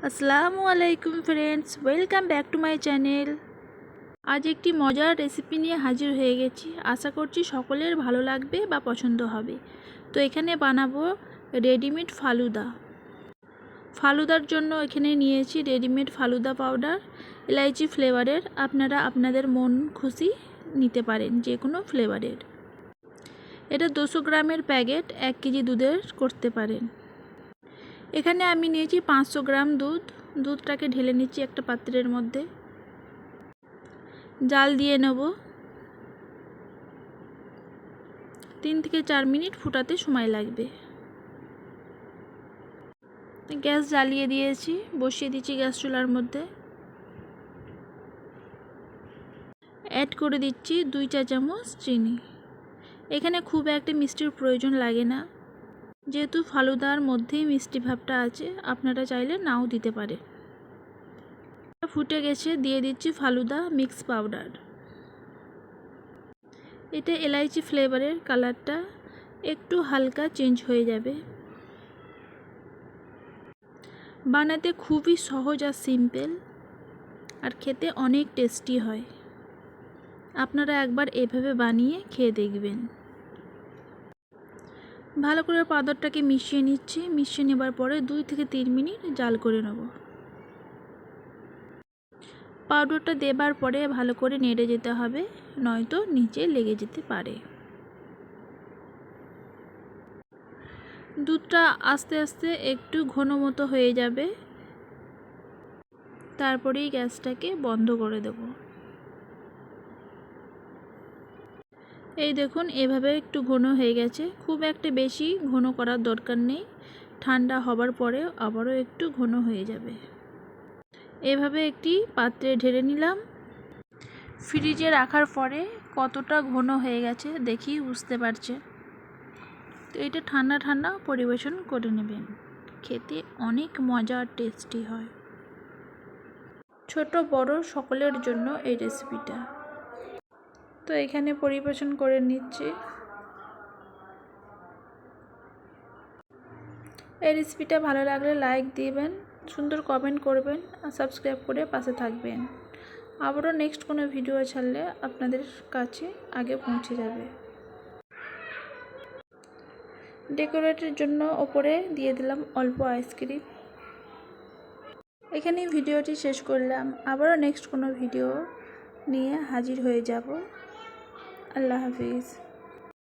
আসসালামু আলাইকুম friends, welcome back to my channel. আজ একটি মজার রেসিপি নিয়ে হাজির হয়ে গেছি। আশা করছি সকলের ভালো লাগবে বা পছন্দ হবে। তো এখানে বানাবো রেডিমেড ফালুদা। ফালুদার জন্য এখানে নিয়েছি রেডিমেড ফালুদা পাউডার, এলাইচি ফ্লেভারের। আপনারা আপনাদের মন খুশি নিতে পারেন, যে কোনো ফ্লেভারের। এটা 200 গ্রামের প্যাকেট, 1 কেজি দুধের করতে পারেন। এখানে আমি নিয়েছি 500 গ্রাম দুধটাকে ঢেলে নিচ্ছি একটা পাত্রের মধ্যে। জাল দিয়ে নেব। 3 থেকে 4 মিনিট ফুটাতে সময় লাগবে। গ্যাস জ্বালিয়ে দিয়েছি, বসিয়ে দিচ্ছি গ্যাস চুলার মধ্যে। অ্যাড করে দিচ্ছি 2 চা চামচ চিনি। এখানে খুব একটা মিষ্টির প্রয়োজন লাগে না, যেহেতু ফালুদার মধ্যেই মিষ্টি ভাবটা আছে। আপনারা চাইলে নাও দিতে পারে। ফুটে গেছে, দিয়ে দিচ্ছি ফালুদা মিক্স পাউডার। এটা এলাইচি ফ্লেভারের, কালারটা একটু হালকা চেঞ্জ হয়ে যাবে। বানাতে খুবই সহজ আর সিম্পল, আর খেতে অনেক টেস্টি হয়। আপনারা একবার এভাবে বানিয়ে খেয়ে দেখবেন। ভালো করে পাউডারটাকে মিশিয়ে নিচ্ছি। মিশিয়ে নেবার পরে 2 থেকে 3 মিনিট জাল করে নেব। পাউডারটা দেবার পরে ভালো করে নেড়ে যেতে হবে, নয়তো নিচে লেগে যেতে পারে। দুধটা আস্তে আস্তে একটু ঘন মতো হয়ে যাবে, তারপরেই গ্যাসটাকে বন্ধ করে দেব। এই দেখুন, এভাবে একটু ঘন হয়ে গেছে। খুব একটা বেশি ঘন করার দরকার নেই, ঠান্ডা হবার পরে আবারও একটু ঘন হয়ে যাবে। এভাবে একটি পাত্রে ঢেলে নিলাম। ফ্রিজে রাখার পরে কতটা ঘন হয়ে গেছে দেখি বুঝতে পারছেন। তো এটা ঠান্ডা ঠান্ডা পরিবেশন করে নেবেন। খেতে অনেক মজা আর টেস্টি হয়। ছোট বড় সকলের জন্য এই রেসিপিটা। তো এখানে পরিবেশন করে নিচ্ছি। এই রেসিপিটা ভালো লাগলে লাইক দিবেন, সুন্দর কমেন্ট করবেন আর সাবস্ক্রাইব করে পাশে থাকবেন। আবারও নেক্সট কোনো ভিডিও ছাড়লে আপনাদের কাছে আগে পৌঁছে যাবে। ডেকোরেটের জন্য ওপরে দিয়ে দিলাম অল্প আইসক্রিম। এখানেই ভিডিওটি শেষ করলাম। আবারও নেক্সট কোনো ভিডিও নিয়ে হাজির হয়ে যাব। আল্লাহ হাফিজ।